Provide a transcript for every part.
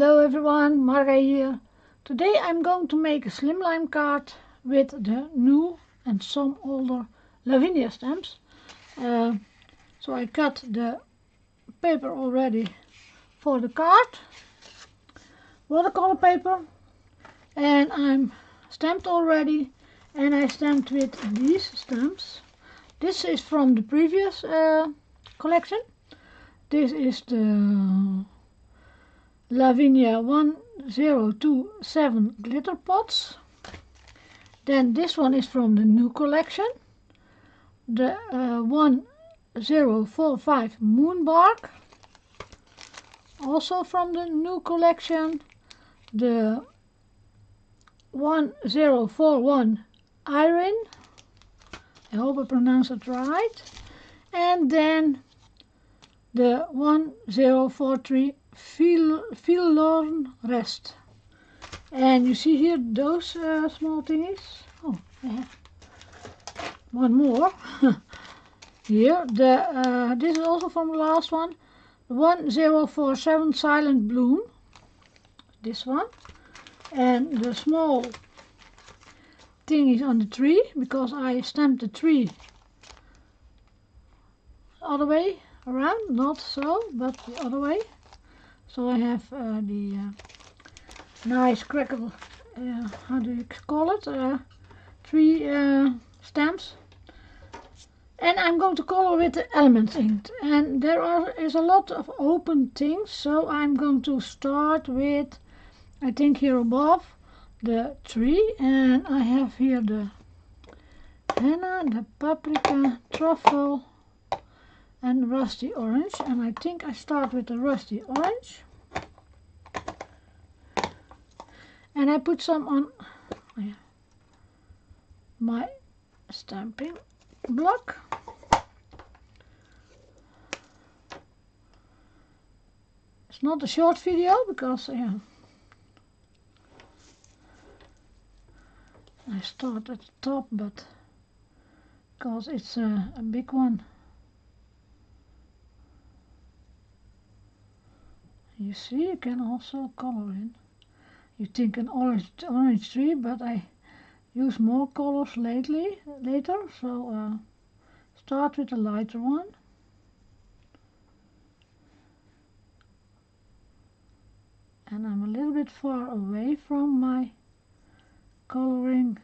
Hello everyone, Marga here. Today I'm going to make a slimline card with the new and some older Lavinia stamps. So I cut the paper already for the card, watercolor paper, and I'm stamped already, and I stamped with these stamps. This is from the previous collection. This is the Lavinia 1027 Glitter pots. Then this one is from the new collection, the 1045 Moonbark, also from the new collection, the 1041 Eryn, I hope I pronounce it right, and then the 1043 Faelorn rest. And you see here those small thingies. Oh, I have one more. Here, this is also from the last one, the 1047 Silent Bloom, this one, and the small thingies on the tree, because I stamped the tree the other way around, not so, but the other way. So I have the nice crackle, how do you call it, tree stamps. And I'm going to color with the Elements ink. And there is a lot of open things, so I'm going to start with, I think here above, the tree. And I have here the henna, the paprika, truffle, and rusty orange, and I think I start with the rusty orange, and I put some on my stamping block. It's not a short video because I start at the top, but because it's a big one. You see, you can also color in. You think an orange tree, but I use more colors later. So start with a lighter one. And I'm a little bit far away from my coloring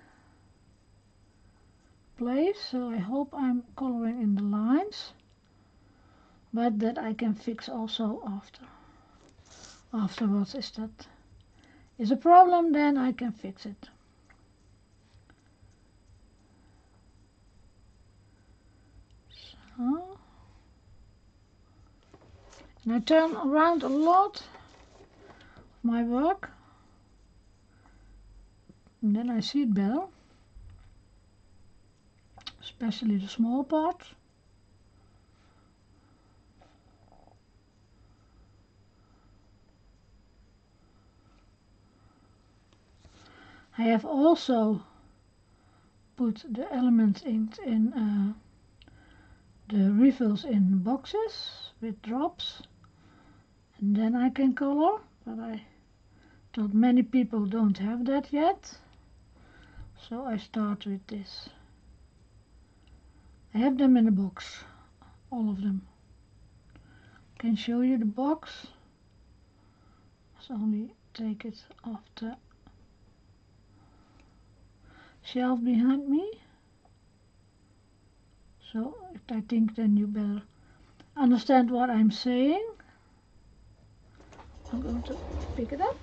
place, so I hope I'm coloring in the lines, but that I can fix also afterwards. If that is a problem, then I can fix it. So, and I turn around a lot of my work, and then I see it better, especially the small parts. I have also put the Elements ink in the refills in boxes with drops, and then I can color, but I thought many people don't have that yet, so I start with this. I have them in a box, all of them. I can show you the box, so only take it off the shelf behind me. So I think then you better understand what I'm saying. I'm going to pick it up.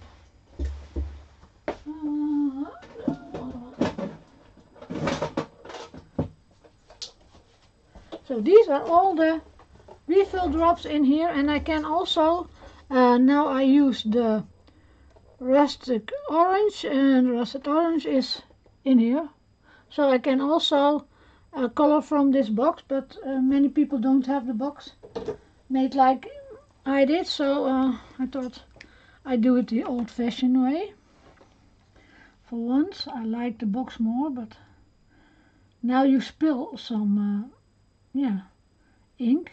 So these are all the refill drops in here, and I can also, now I use the rustic orange, and rusted orange is in here, so I can also color from this box, but many people don't have the box made like I did, so I thought I'd do it the old-fashioned way. For once I like the box more, but now you spill some ink,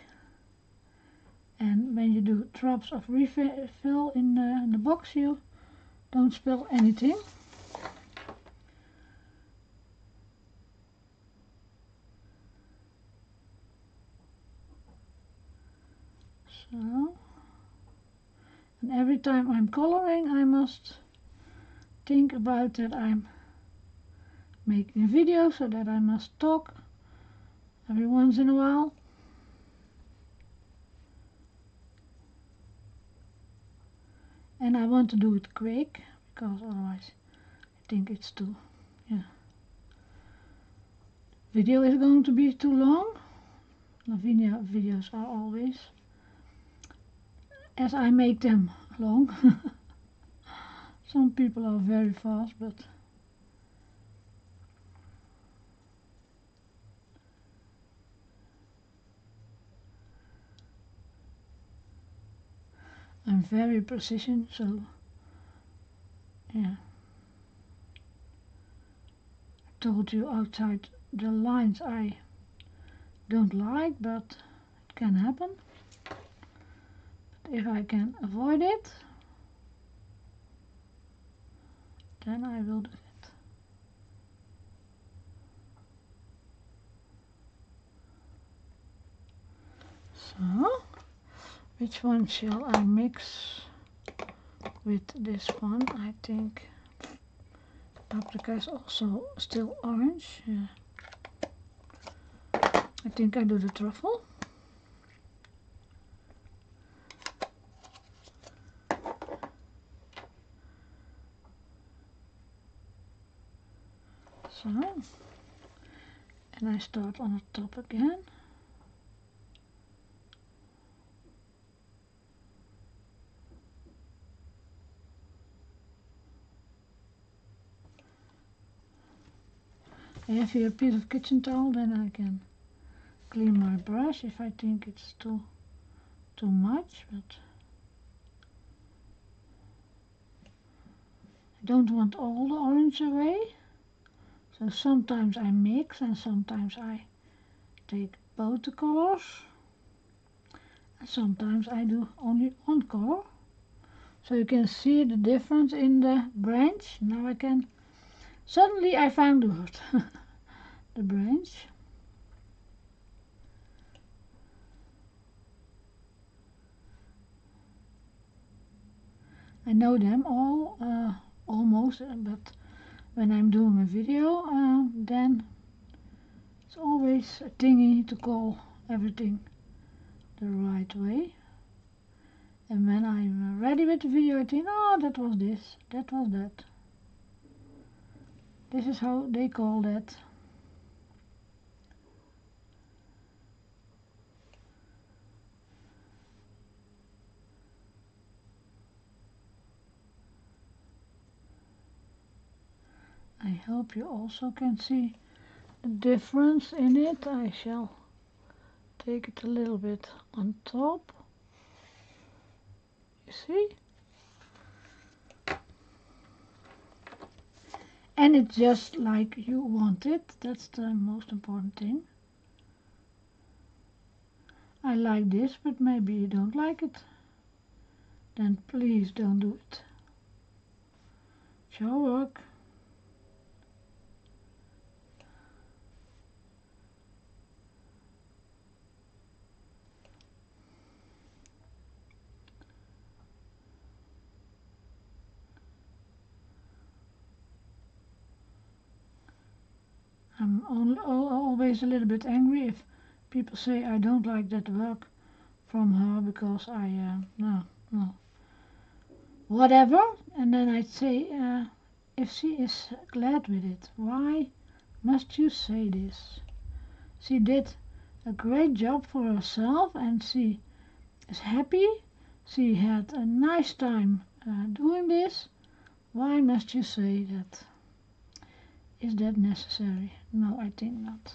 And when you do drops of refill in the box, you don't spill anything. So, and every time I'm coloring, I must think about that I'm making a video, so that I must talk every once in a while. And I want to do it quick, because otherwise I think it's too, video is going to be too long. Lavinia videos are always, as I make them, long. Some people are very fast, but I'm very precision, so yeah. I told you outside the lines I don't like, but it can happen. But if I can avoid it, then I will do it. So, which one shall I mix with this one? I think paprika is also still orange. Yeah. I think I do the truffle. So, and I start on the top again. I have here a piece of kitchen towel, then I can clean my brush if I think it's too much, but I don't want all the orange away. So sometimes I mix and sometimes I take both the colors. And sometimes I do only one color. So you can see the difference in the branch. Now I can, suddenly I found the word, the branch. I know them all, almost, but when I'm doing a video, then it's always a thingy to call everything the right way. And when I'm ready with the video, I think, oh, that was this, that was that. This is how they call that. I hope you also can see the difference in it. I shall take it a little bit on top. You see? And it's just like you want it. That's the most important thing. I like this, but maybe you don't like it. Then please don't do it. It's your work. I'm always a little bit angry if people say I don't like that work from her because I, no, whatever. And then I'd say, if she is glad with it, why must you say this? She did a great job for herself and she is happy. She had a nice time doing this. Why must you say that? Is that necessary? No, I think not.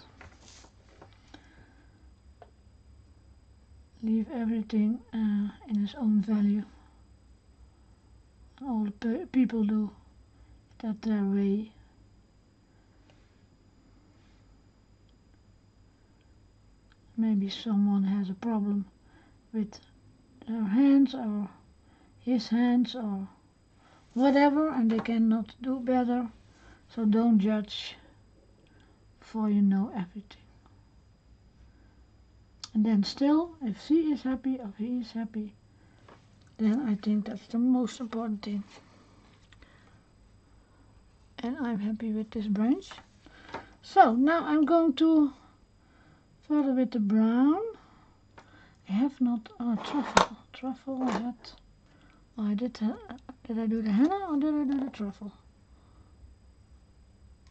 Leave everything in its own value. All the people do that their way. Maybe someone has a problem with her hands or his hands or whatever, and they cannot do better. So don't judge before you know everything. And then still, if she is happy or he is happy, then I think that's the most important thing. And I'm happy with this branch. So now I'm going to further with the brown. I have not truffle. Truffle I had. I did I do the henna or did I do the truffle?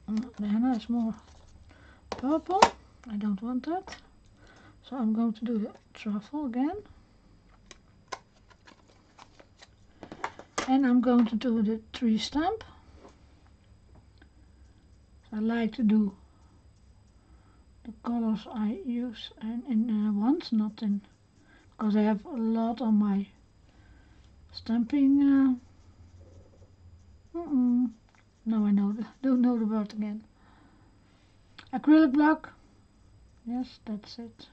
The henna is more purple. I don't want that. So I'm going to do the truffle again. And I'm going to do the tree stamp. I like to do the colors I use in ones, not in, because I have a lot on my stamping. Now I don't know the word again. Acrylic block. Yes, that's it.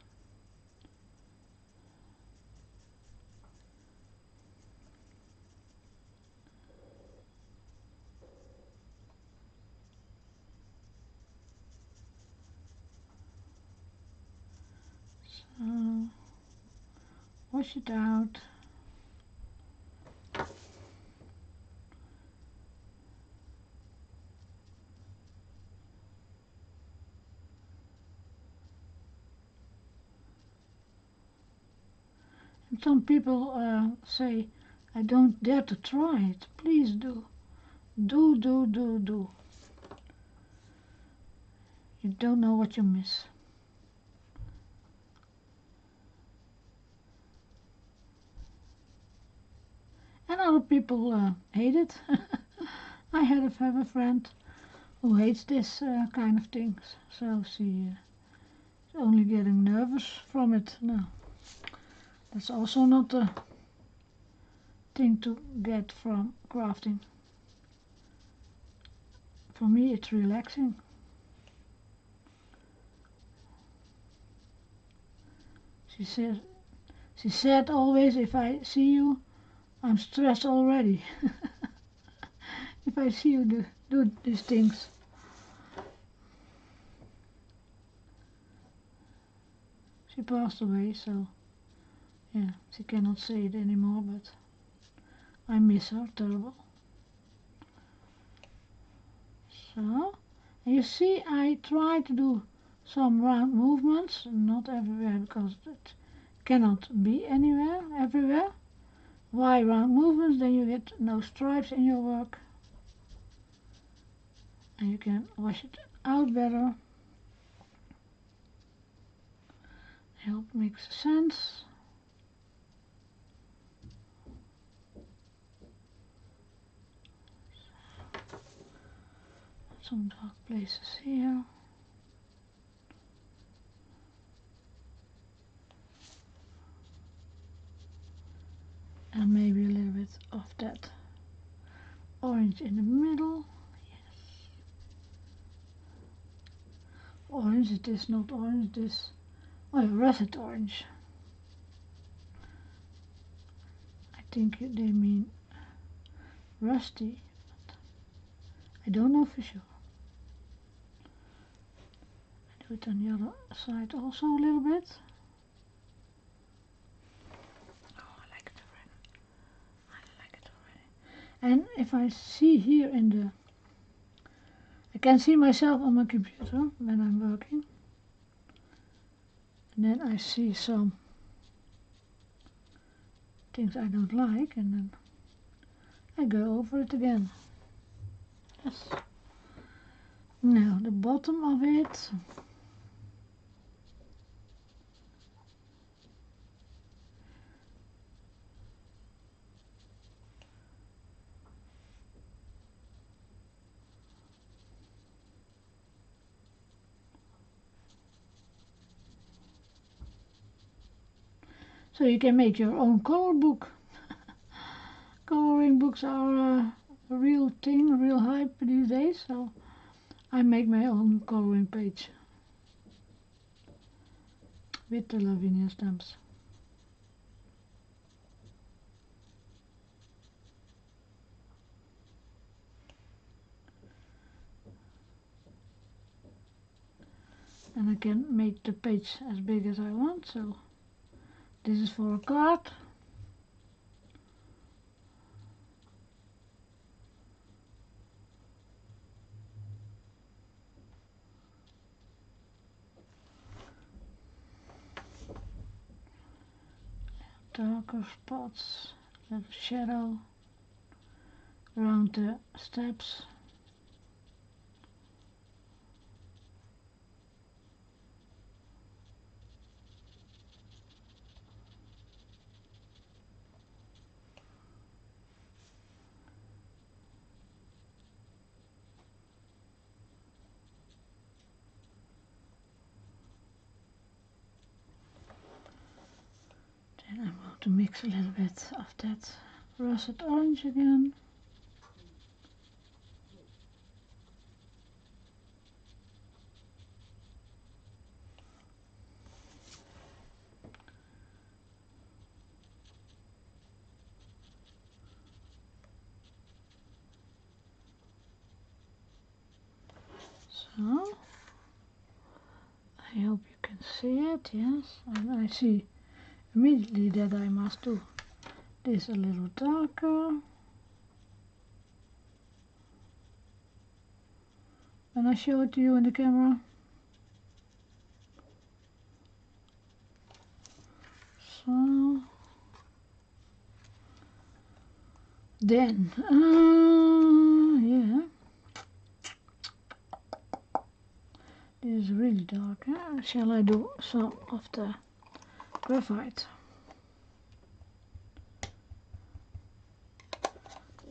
So wash it out. And some people say, I don't dare to try it. Please do. Do. You don't know what you miss. And other people hate it. I have a friend who hates this kind of things, so she is only getting nervous from it. No, that's also not a thing to get from crafting. For me, it's relaxing. She said always, if I see you, I'm stressed already. If I see you do these things. She passed away, so yeah, she cannot say it anymore, but I miss her terrible. So, and you see, I try to do some round movements, not everywhere because it cannot be everywhere. Why round movements? Then you get no stripes in your work. And you can wash it out better. I hope it makes sense. Some dark places here. And maybe a little bit of that orange in the middle. Yes. Orange, it is not orange, this. Oh, yeah, russet orange. I think they mean rusty, but I don't know for sure. I do it on the other side also a little bit. And if I see here I can see myself on my computer when I'm working. And then I see some things I don't like, and then I go over it again. Yes. Now the bottom of it. So you can make your own color book. Coloring books are a real thing, a real hype these days, so I make my own coloring page with the Lavinia stamps. and I can make the page as big as I want. So this is for a card. Darker spots, little shadow around the steps. Then I'm going to mix a little bit of that russet orange again. So, I hope you can see it, yes, and I see immediately that I must do this a little darker. When I show it to you in the camera. So, then, yeah, this is really dark. Shall I do some of the graphite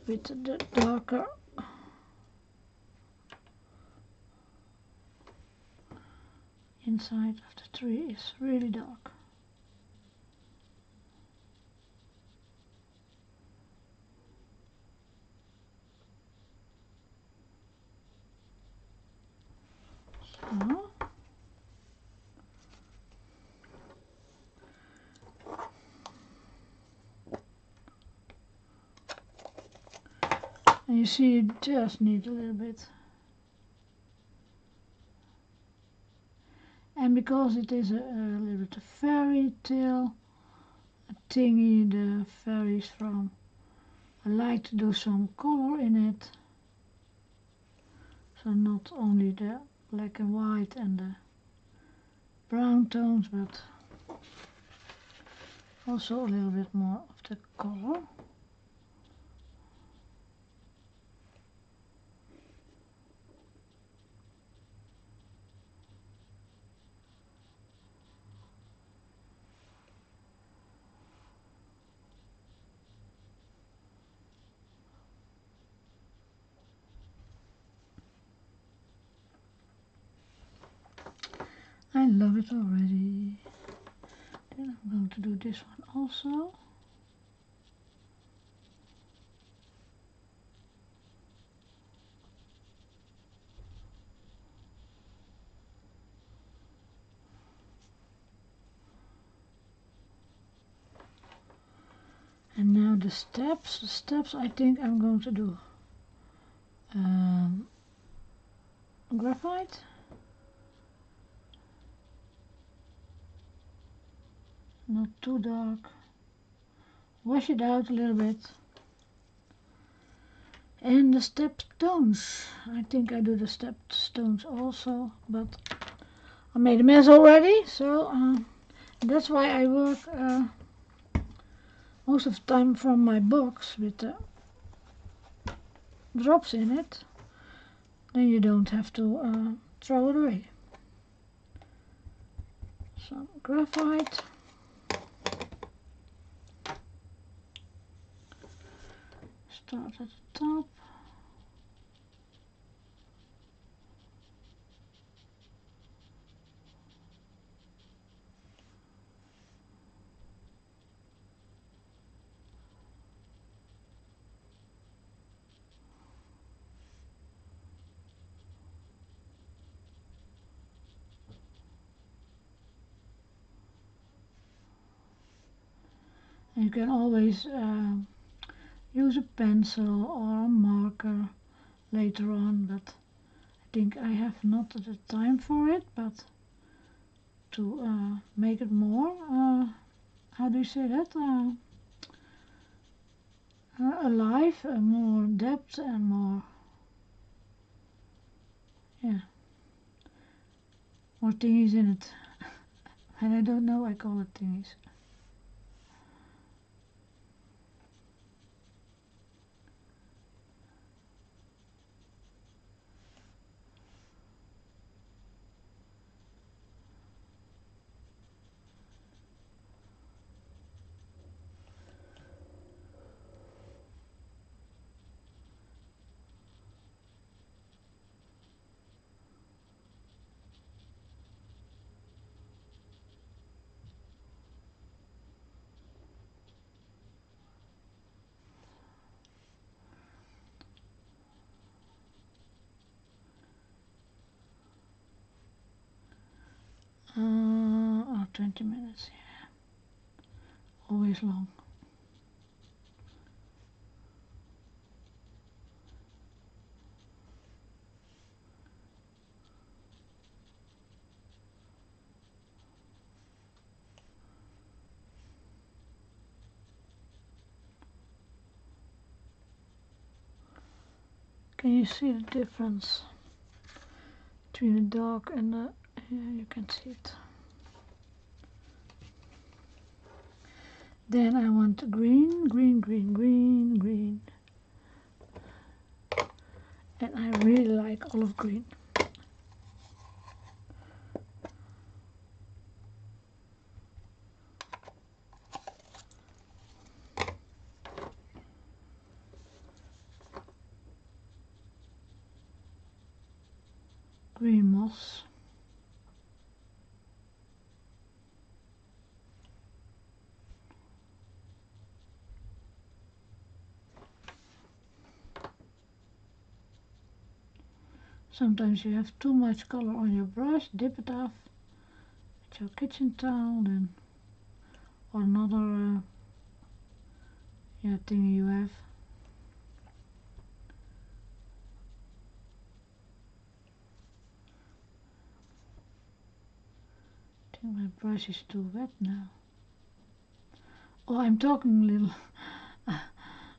with the darker inside of the tree is really dark. So, and you see you just need a little bit. And because it is a little bit of fairy tale thingy, the fairies from, I like to do some color in it. So not only the black and white and the brown tones, but also a little bit more of the color. I love it already. Then I'm going to do this one also. And now the steps. The steps I think I'm going to do graphite. Not too dark. Wash it out a little bit. And the step stones. I think I do the step stones also, but I made a mess already, so that's why I work most of the time from my box with the drops in it. Then you don't have to throw it away. Some graphite. Start at the top. And you can always use a pencil or a marker later on, but I think I have not the time for it, but to make it more, how do you say that, alive, more depth and more, yeah, more thingies in it. And I don't know, I call it thingies. Oh, 20 minutes, yeah, always long. Can you see the difference between the dark and the, yeah, you can see it. Then I want green, green, green, green, green. And I really like olive green. Green moss. Sometimes you have too much color on your brush, dip it off with your kitchen towel, then, or another yeah, thing you have. I think my brush is too wet now. Oh, I'm talking a little.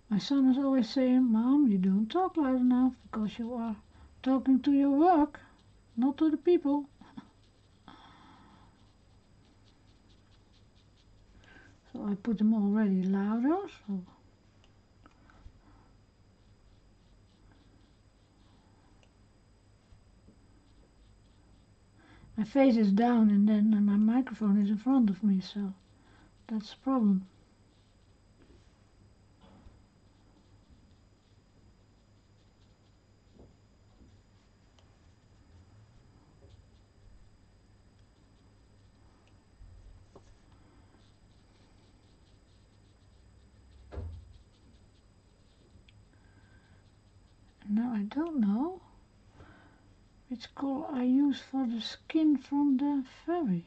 My son is always saying, Mom, you don't talk loud enough because you are talking to your work, not to the people. So I put them already louder. So my face is down and then my microphone is in front of me, so that's the problem. Now I don't know which color I use for the skin from the fairy.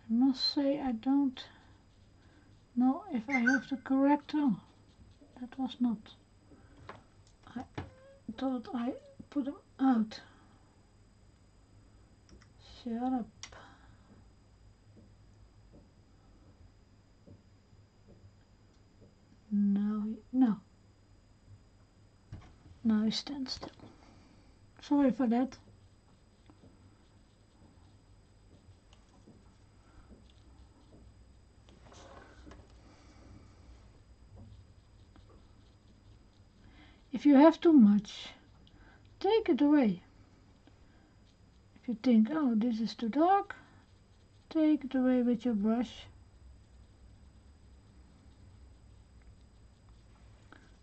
I must say I don't know if I have the correct tone. That was not. I thought I put them out. Shut up. No, no. Now stand still. Sorry for that. If you have too much, take it away. If you think, oh, this is too dark, take it away with your brush.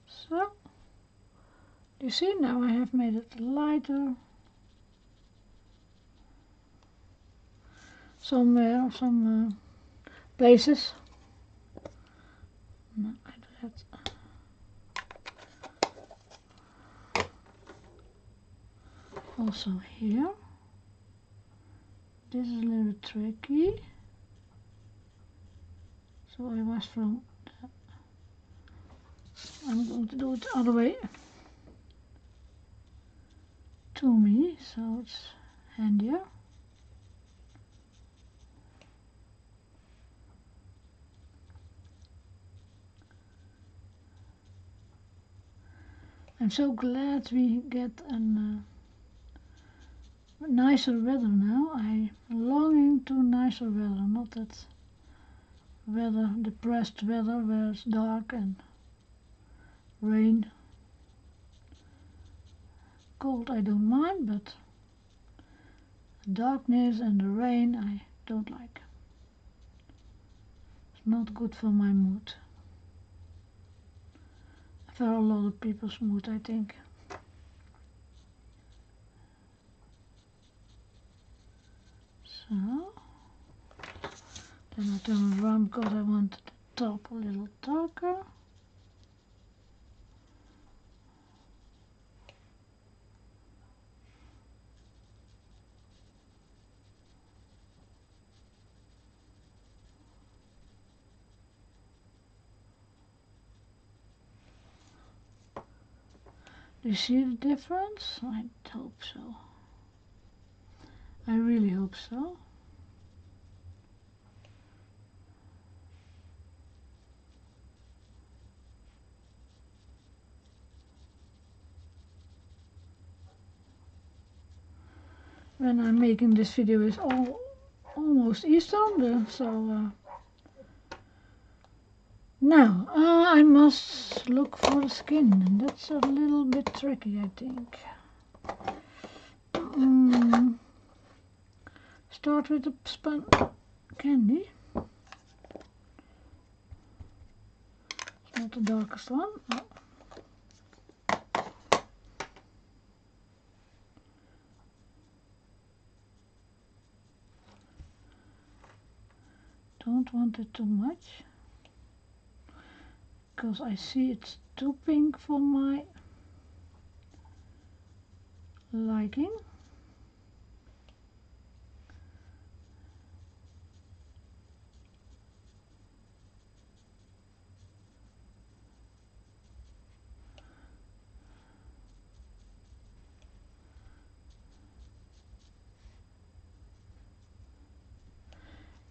So, you see, now I have made it lighter. Some places. No, I do that. Also here. This is a little tricky. So I was from the, I'm going to do it the other way to me, so it's handier. I'm so glad we get a nicer weather now. I'm longing to nicer weather, not that weather, depressed weather where it's dark and rain. Cold I don't mind, but the darkness and the rain I don't like. It's not good for my mood. For a lot of people's mood, I think. So, then I turn it around because I want the top a little darker. Do you see the difference? I hope so. I really hope so. When I'm making this video is almost Easter, so now I must look for the skin, and that's a little bit tricky, I think. Start with the spun candy. It's not the darkest one. Oh. Don't want it too much, because I see it's too pink for my liking.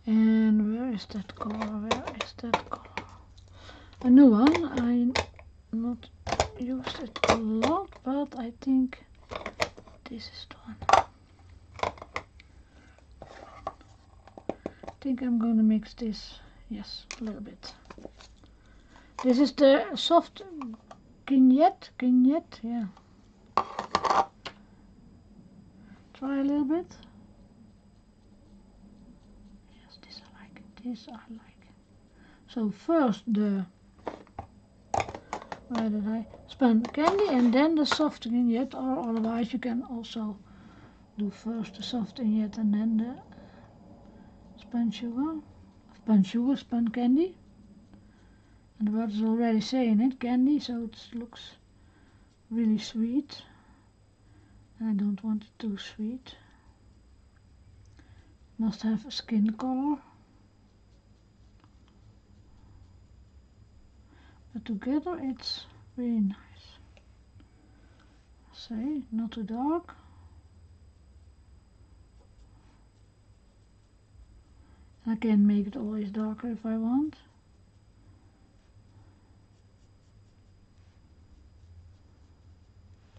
And where is that color? Where is that color? A new one. I not used it a lot, but I think this is the one. I think I'm going to mix this. Yes, a little bit. This is the soft Guignette, yeah. Try a little bit. Yes, this I like. This I like. So first the, where did I spun candy, and then the soft Guignette, or otherwise you can also do first the soft Guignette and then the spun candy. And the word is already saying it, candy, so it looks really sweet. And I don't want it too sweet. Must have a skin color. But together it's really nice. Say, not too dark. I can make it always darker if I want.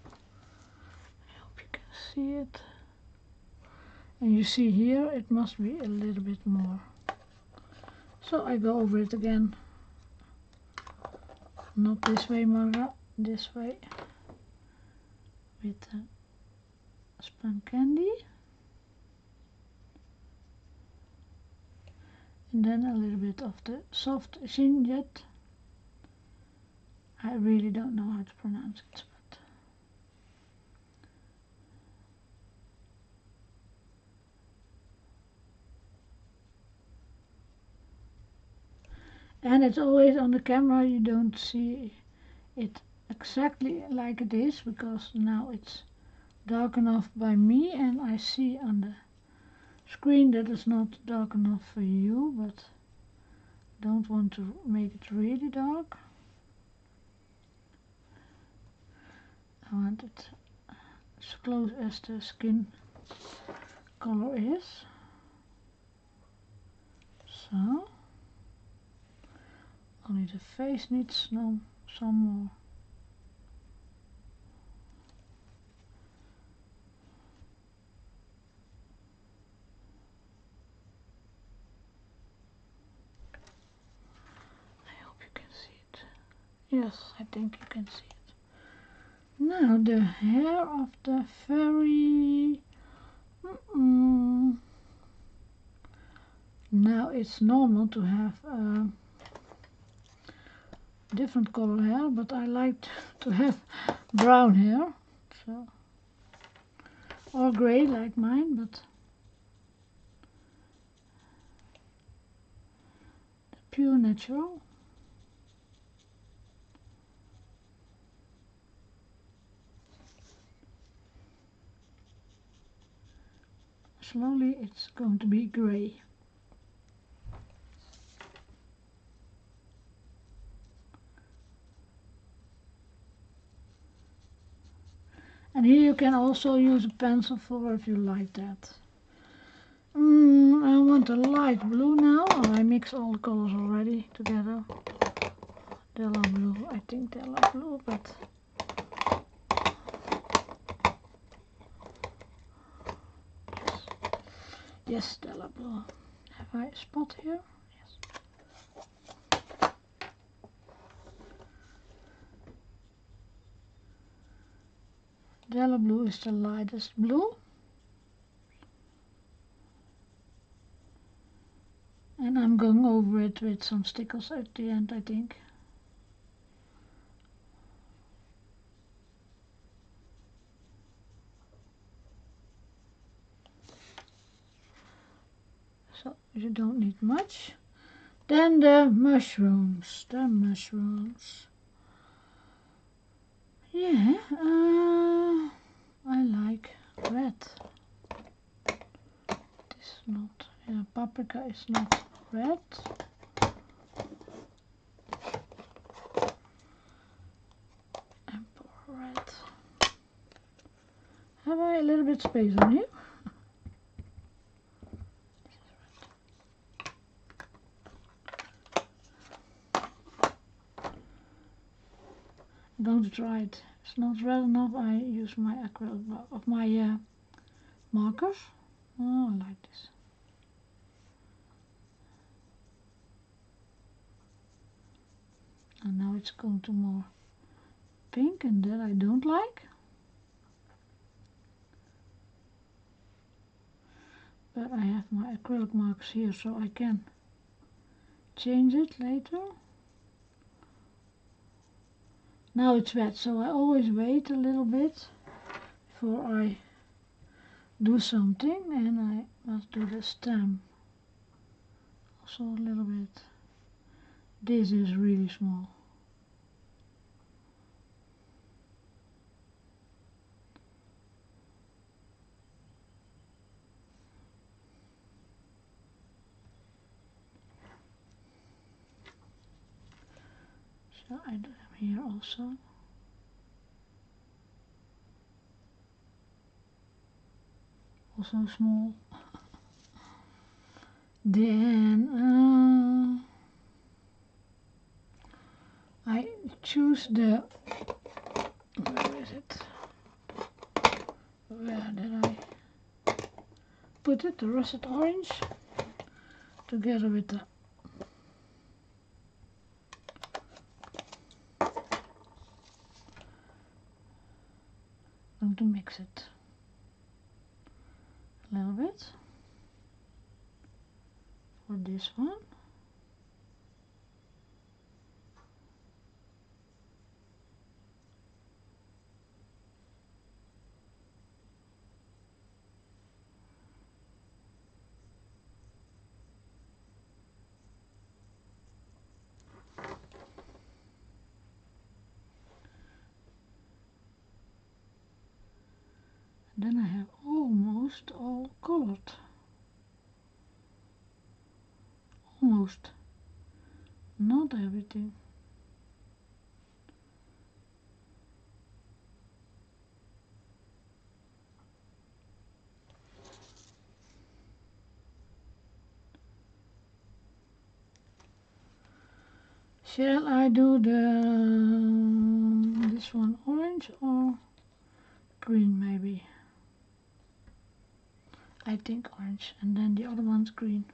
I hope you can see it. And you see here it must be a little bit more. So I go over it again. Not this way, Marga, this way. With the spun candy. And then a little bit of the soft Guignette. I really don't know how to pronounce it, but and it's always on the camera, you don't see it exactly like it is, because now it's dark enough by me and I see on the screen that it's not dark enough for you, but don't want to make it really dark. I want it as close as the skin color is. So only the face needs some more. Yes, I think you can see it. Now the hair of the fairy. Now it's normal to have different color hair, but I like to have brown hair, so or gray like mine, but pure natural. Slowly it's going to be gray. And here you can also use a pencil for if you like that. I want a light blue now. I mix all the colors already together. Della blue, I think Della blue, but yes, Della blue. Have I a spot here? Yes. Della blue is the lightest blue. And I'm going over it with some stickers at the end, I think. So you don't need much. Then the mushrooms. Yeah, I like red. This is not, yeah, paprika is not red. And pour red. Have I a little bit space on here? I'm going to try it. It's not red enough. I use my acrylic of my markers. Oh, I like this. And now it's going to more pink, and that I don't like. But I have my acrylic markers here, so I can change it later. Now it's wet, so I always wait a little bit before I do something, and I must do the stem also a little bit. This is really small. So I do them here also. Also small. Then I choose the, where is it? Where did I put it? The russet orange together with the going to mix it a little bit for this one. Then I have almost all colored. Almost. Not everything. Shall I do this one orange or green maybe? I think orange, and then the other one's green.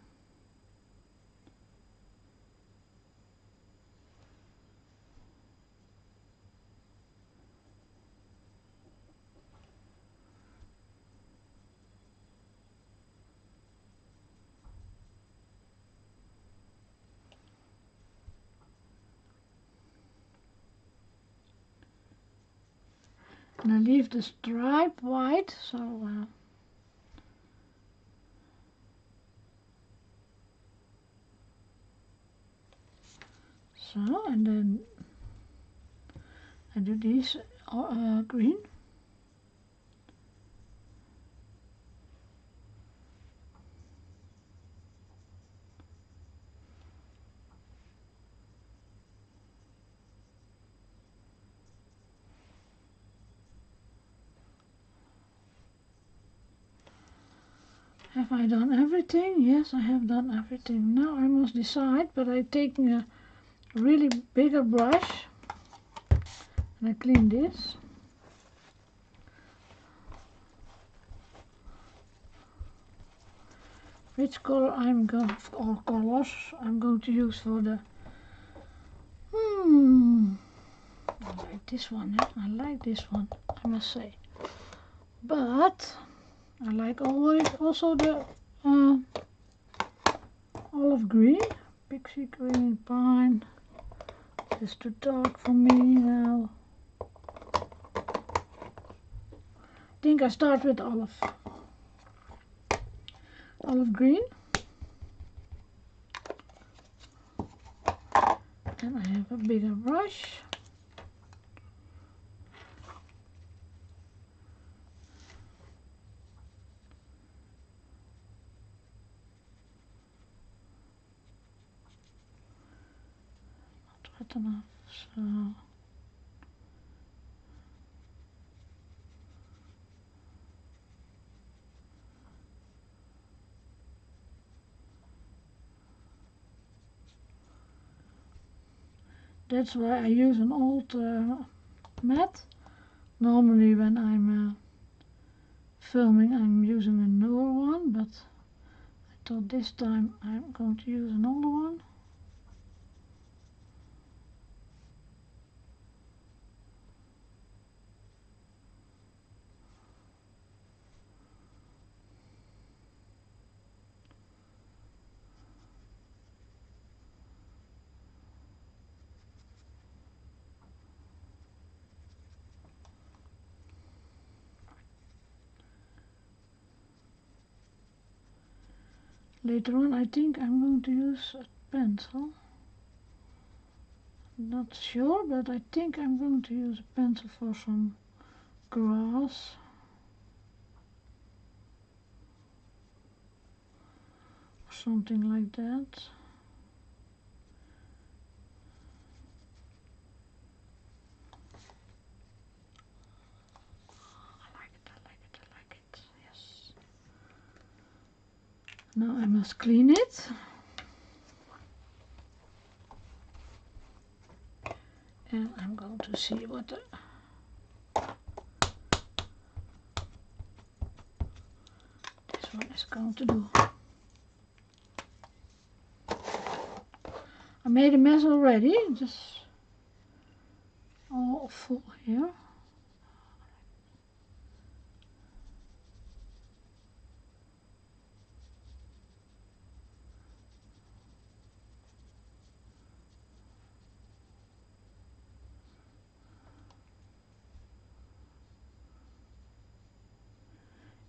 And I leave the stripe white, so and then I do these green. Have I done everything? Yes, I have done everything. Now I must decide, but I'm taking a really bigger brush and I clean this. Which color or colors I'm going to use for the I like this one, I like this one, I must say. But I like always also the olive green, pixie green, pine. It's too dark for me now. I think I start with olive green. And I have a bigger brush. Not wet enough, so that's why I use an old mat. Normally when I'm filming I'm using a newer one, but I thought this time I'm going to use an older one. Later on I think I'm going to use a pencil. Not sure, but I think I'm going to use a pencil for some grass. Or something like that. I like it, yes. Now I must clean it. And I'm going to see what this one is going to do. I made a mess already, just all full here.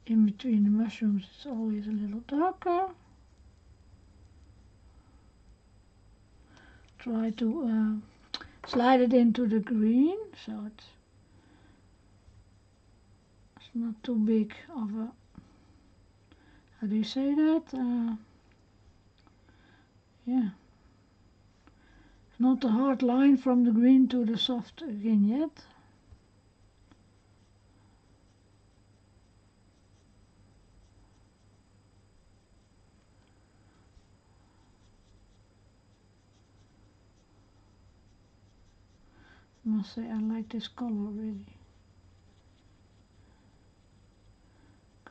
In between the mushrooms it's always a little darker. Try to slide it into the green so it's not too big of a, how do you say that? Yeah, it's not a hard line from the green to the soft vignette. I must say I like this color really.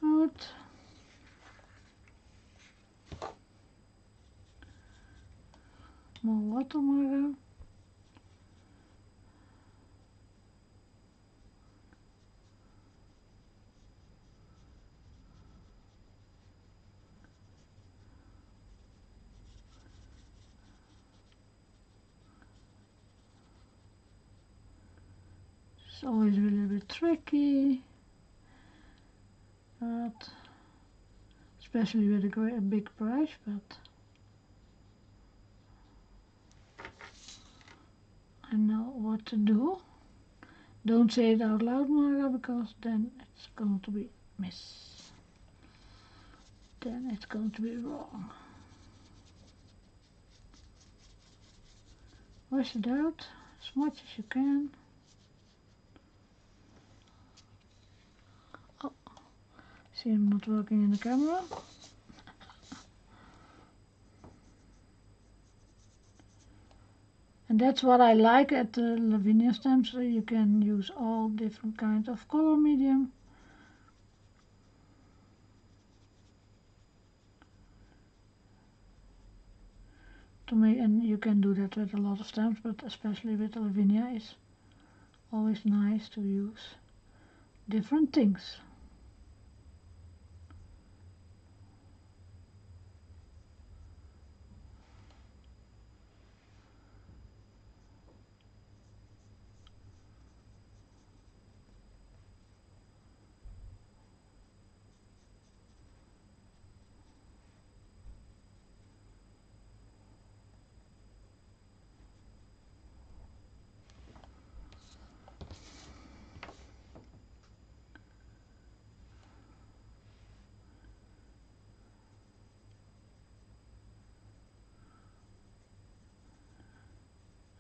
Good. More watermarker. It's always a little bit tricky, but especially with a big brush, but I know what to do. Don't say it out loud, Mara, because then it's going to be miss. Then it's going to be wrong. Wash it out as much as you can. Oh, see, I'm not working in the camera. And that's what I like at the Lavinia stamps. So you can use all different kinds of color medium. And you can do that with a lot of stamps, but especially with Lavinia, it's always nice to use different things.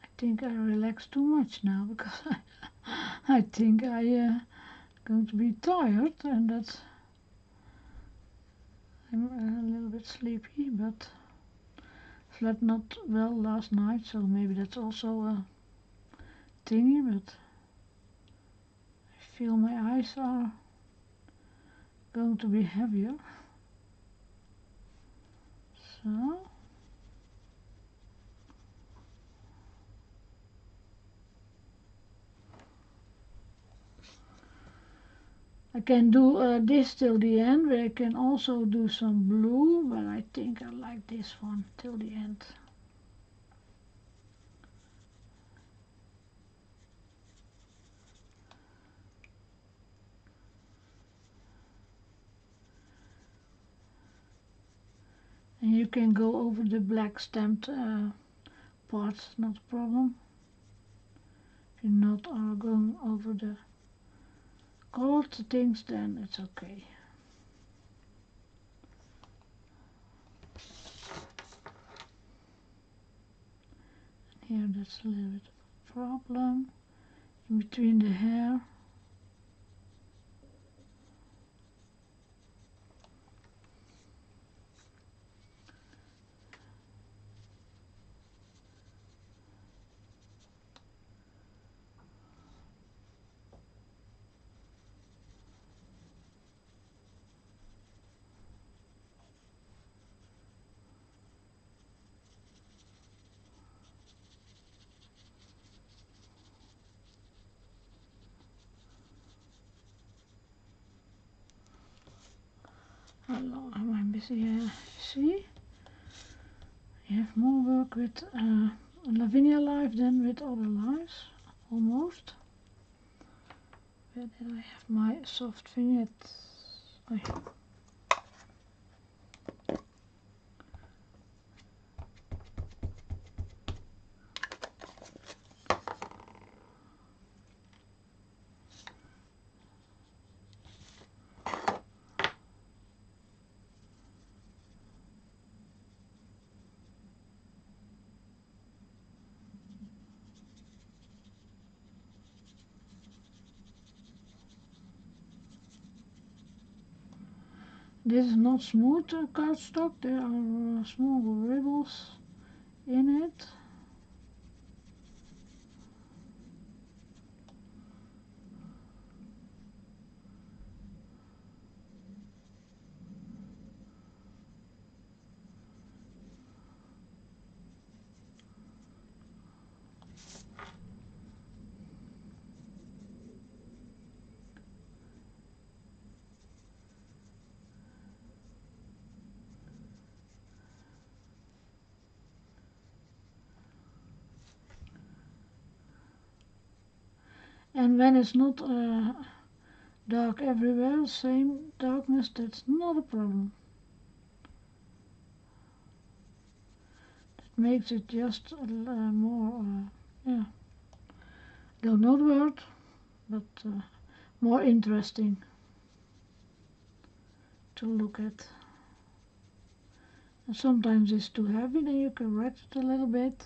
I think I relaxed too much now because I think I going to be tired, and that's I'm a little bit sleepy, but slept not well last night, so maybe that's also a thingy, but I feel my eyes are going to be heavier. So I can do this till the end, but I can also do some blue, but I think I like this one till the end. And you can go over the black stamped parts, not a problem. If you're not going over the colored things, then it's okay. Here that's a little bit of a problem in between the hair. How long am I busy here? See? You have more work with Lavinia live than with other lives, almost. Where did I have my soft vignette? Oh, yeah. This is not smooth cardstock, there are small ripples in it. And when it's not dark everywhere, same darkness, that's not a problem. That makes it just more, yeah, though not word, but more interesting to look at. And sometimes it's too heavy, then you correct it a little bit.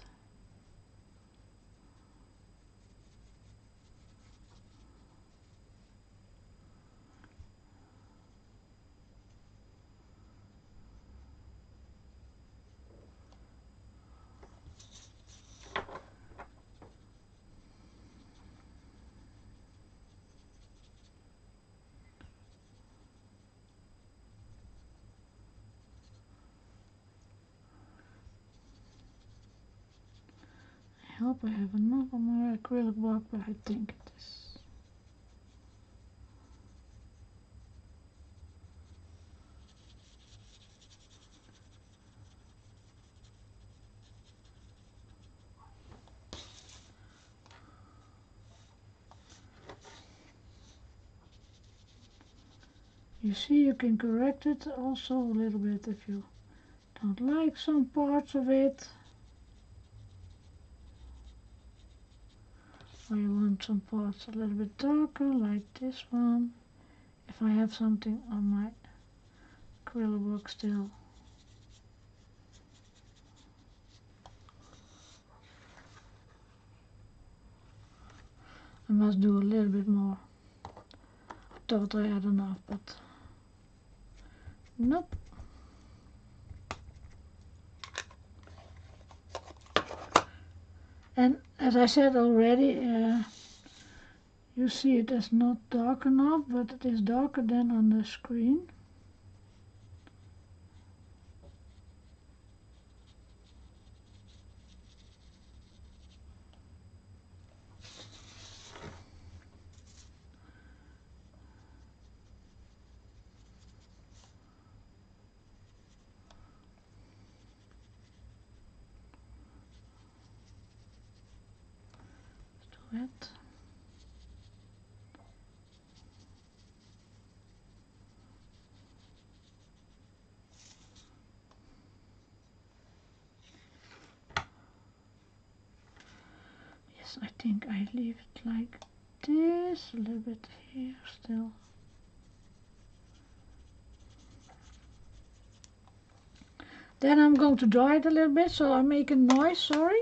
I hope I have enough on my acrylic block, but I think it is. You see, you can correct it also a little bit if you don't like some parts of it. Or you want some parts a little bit darker, like this one. If I have something on my acrylic block still. I must do a little bit more. I thought I had enough, but nope. And as I said already, you see it is not dark enough, but it is darker than on the screen. Let's do it. Yes, I think I leave it like this, a little bit here still. Then I'm going to dry it a little bit, so I make a noise, sorry.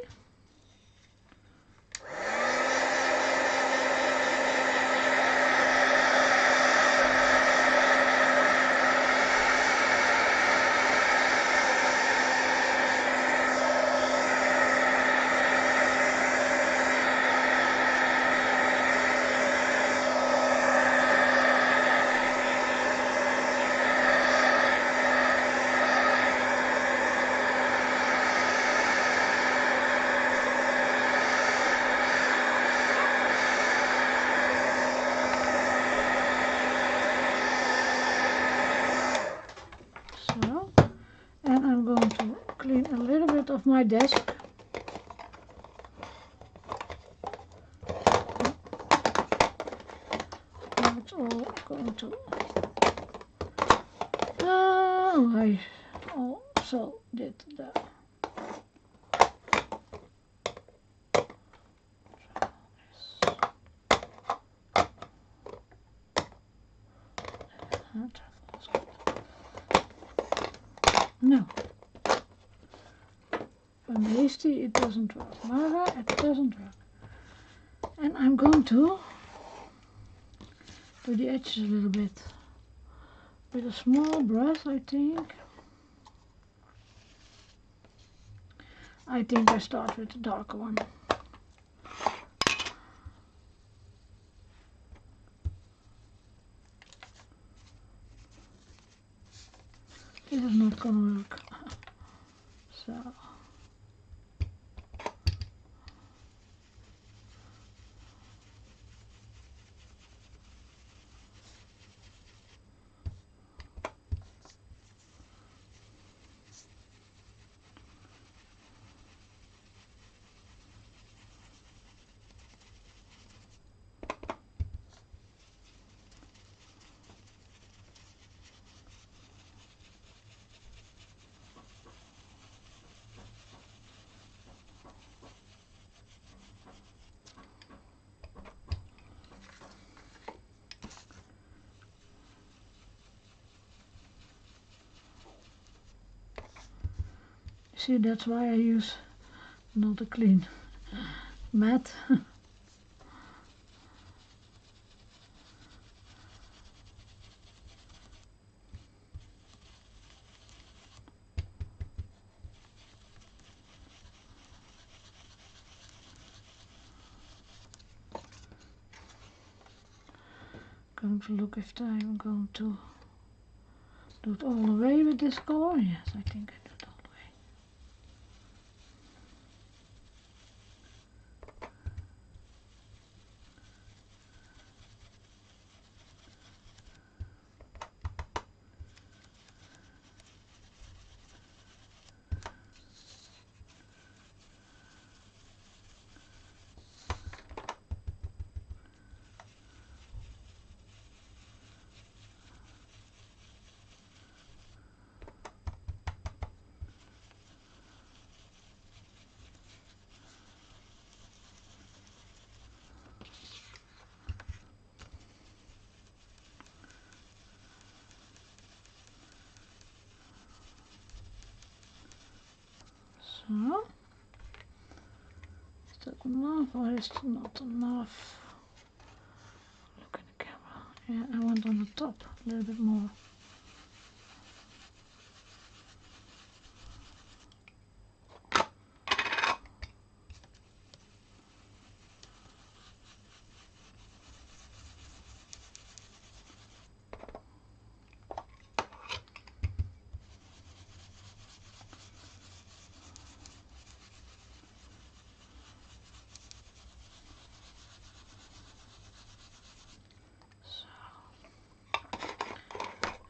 So, and I'm going to clean a little bit of my desk. It's all going to. Oh, I also did that. No. If I'm hasty, it doesn't work. Mara, it doesn't work. And I'm going to do the edges a little bit with a small brush, I think. I think I start with the darker one. This is not gonna work. So. see, that's why I use not a clean mat. Going to look if I'm going to do it all the way with this color. Yes, I think I do it all the way. So, is that enough or is it not enough? Look at the camera. Yeah, I want on the top a little bit more.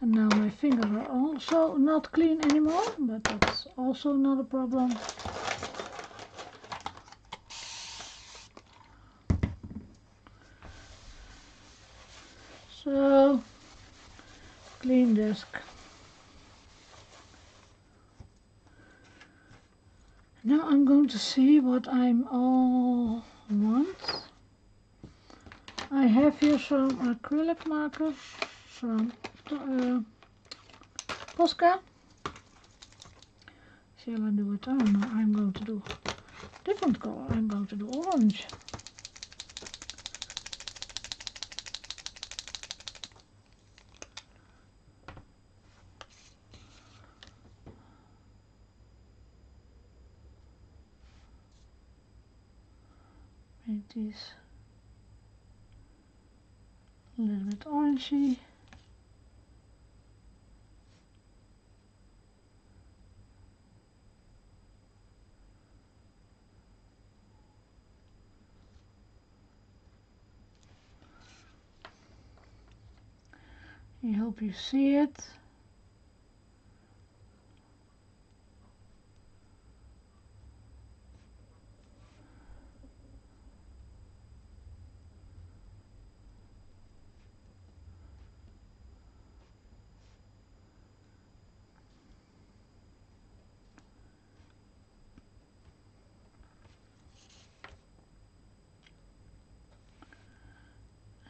And now my fingers are also not clean anymore, but that's also not a problem. So, clean desk. Now I'm going to see what I'm all want. I have here some acrylic markers from Posca. Shall I do it? Oh no, I'm going to do different color. I'm going to do orange. Make these a little bit orangey. I hope you see it.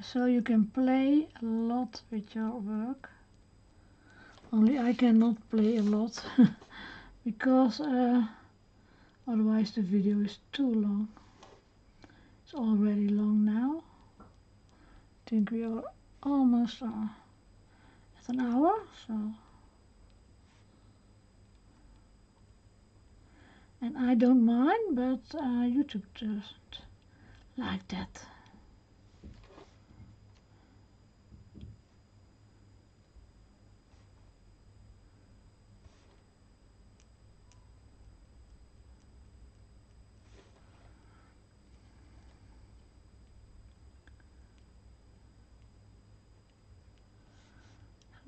So you can play a lot with your work. Only I cannot play a lot because otherwise the video is too long. It's already long now. I think we are almost at an hour. So, and I don't mind, but YouTube doesn't like that.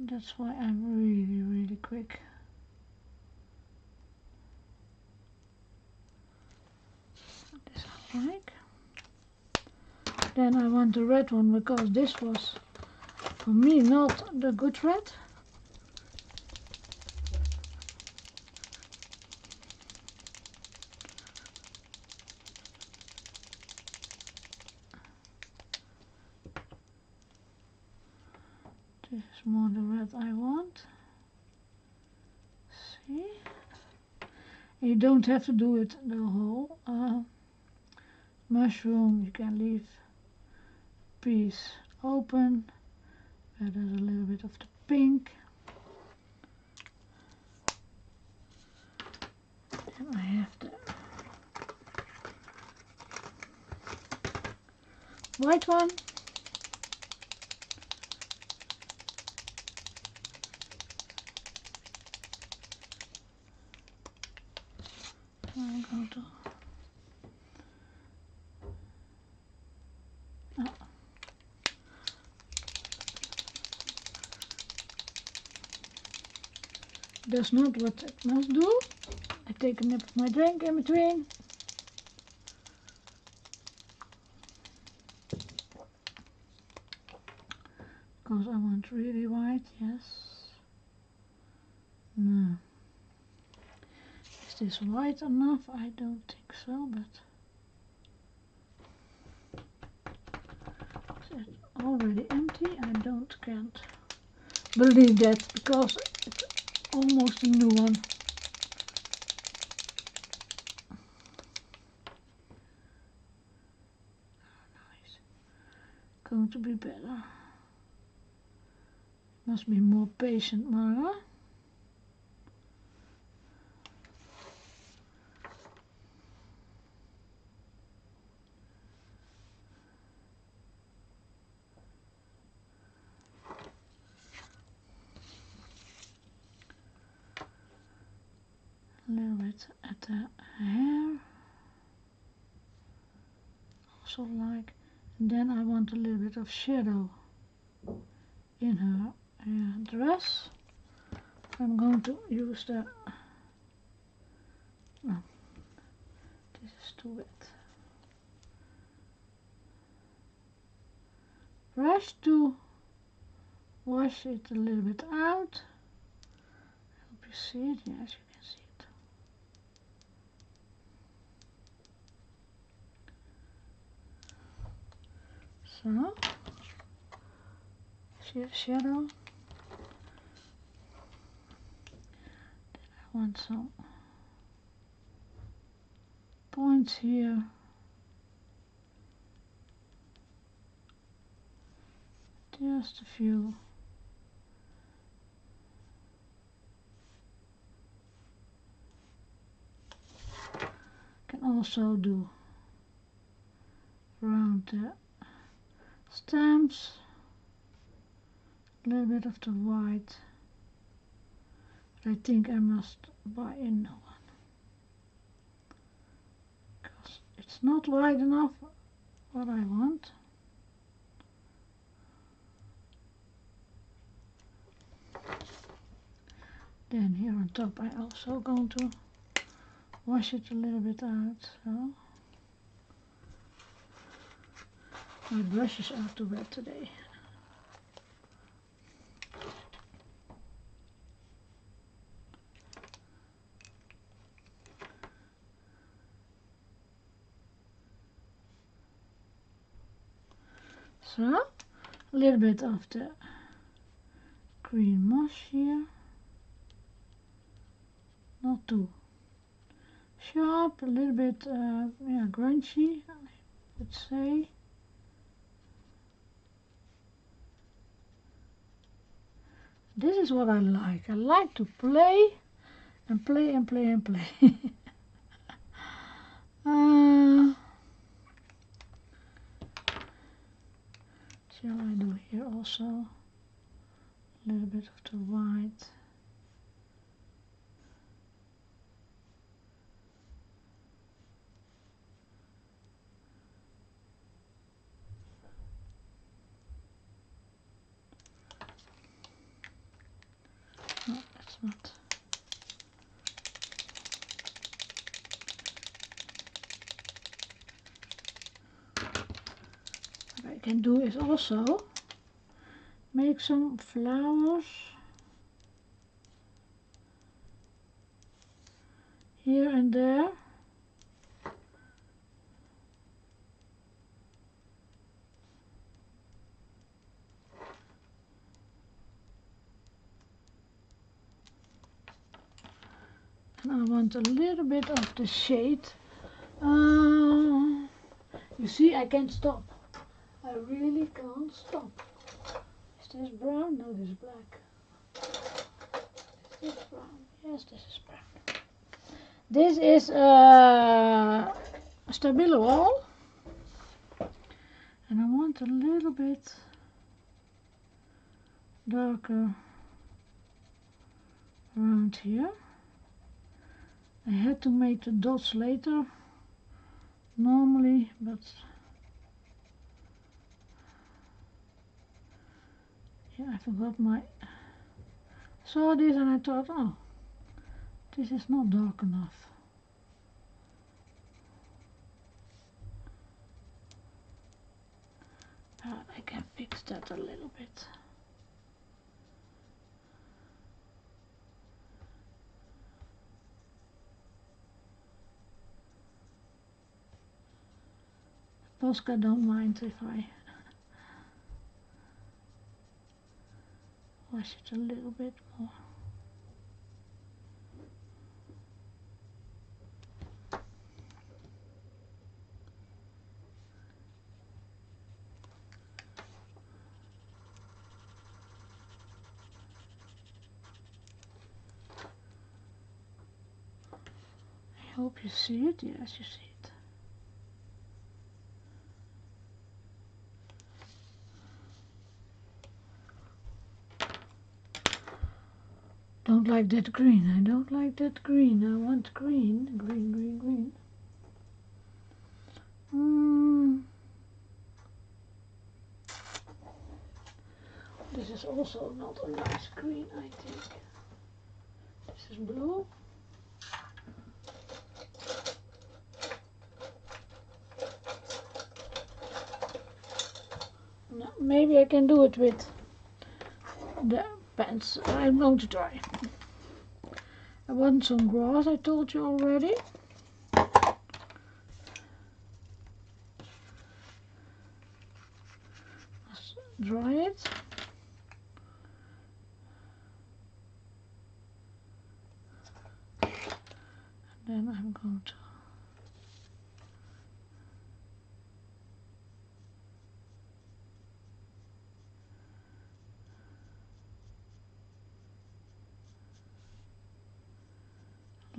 That's why I'm really quick. This I like. Then I want the red one because this was for me not the good red. This is more the red I want. See? You don't have to do it the whole mushroom. You can leave a piece open where there's a little bit of the pink. And I have the white one. I'm going to that's not what it must do. I take a nip of my drink in between. Because I want really white, yes. No. Is this white enough? I don't think so, but is it already empty? I can't believe that, because it's almost a new one. Nice. Going to be better. Must be more patient, Mara. A little bit at the hair. Also like, and then I want a little bit of shadow in her dress. I'm going to use the, oh, this is too wet, brush to wash it a little bit out. I hope you see it. Yes, you can see it. So, see the shadow? Then I want some points here. Just a few. Can also do around the stamps. A little bit of the white. But I think I must buy a new one, because it's not wide enough what I want. Then here on top I also going to wash it a little bit out. So my brushes are too wet today. So a little bit of the green moss here. Not too sharp, a little bit yeah, grungy, I would say. This is what I like. I like to play and play and play and play. Shall I do here also a little bit of the white? No, that's not. What I can do is also make some flowers here and there. And I want a little bit of the shade. You see, I can't stop. I really can't stop. Is this brown? No, this is black. Is this brown? Yes, this is brown. This is Stabilo wall. And I want a little bit darker around here. I had to make the dots later normally, but yeah, I forgot my saw this and I thought, oh, this is not dark enough. But I can fix that a little bit. Posca don't mind if I wash it a little bit more. I hope you see it. Yes, you see it. Don't like that green. I don't like that green. I want green. Green, green, green. This is also not a nice green, I think. This is blue. No, maybe I can do it with the pens. I'm going to try. I want some grass, I told you already. Let's dry it. And then I'm going to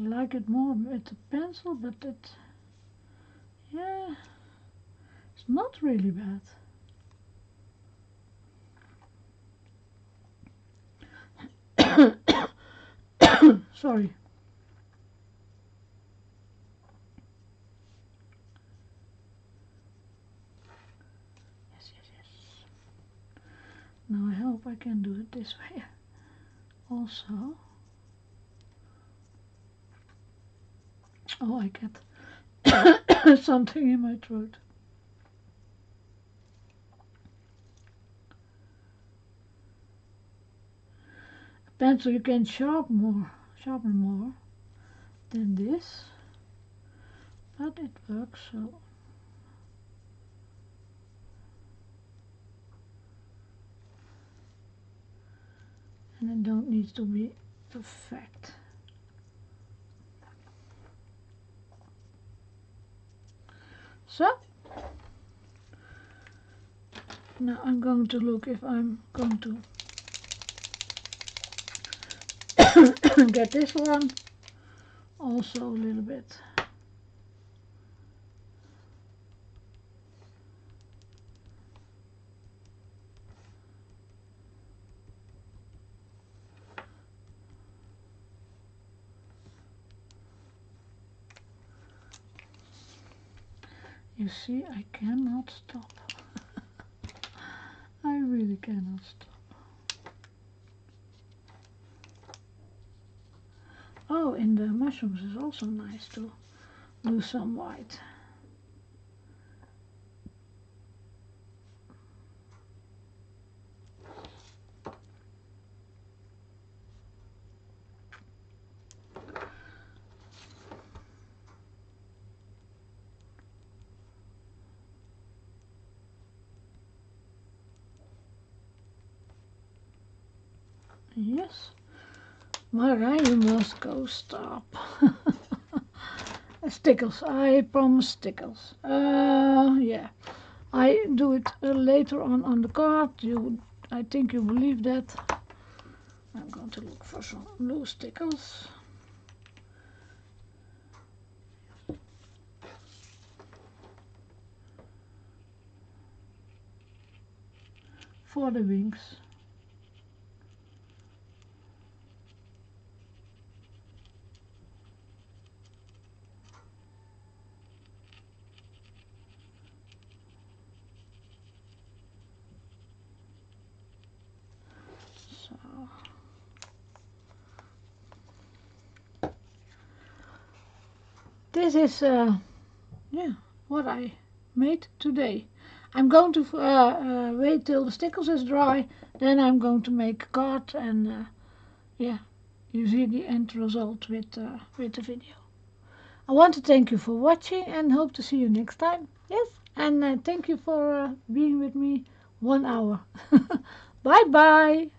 like it more with the pencil, but it, yeah, it's not really bad. Sorry. Yes, yes, yes. Now I hope I can do it this way also. Oh, I get something in my throat. A pencil you can sharpen more than this, but it works so. And it don't need to be perfect. So, now I'm going to look if I'm going to get this one also a little bit. You see, I cannot stop. I really cannot stop. Oh, in the mushrooms is also nice to do some white. Yes, Mara, you must go stop. stickles. I promise stickles. Yeah, I do it later on the card. I think you believe that. I'm going to look for some blue stickles. For the wings. So this is yeah, what I made today. I'm going to wait till the stickles is dry, then I'm going to make a card, and yeah, you see the end result with the video. I want to thank you for watching and hope to see you next time. Yes, and thank you for being with me 1 hour. Bye bye.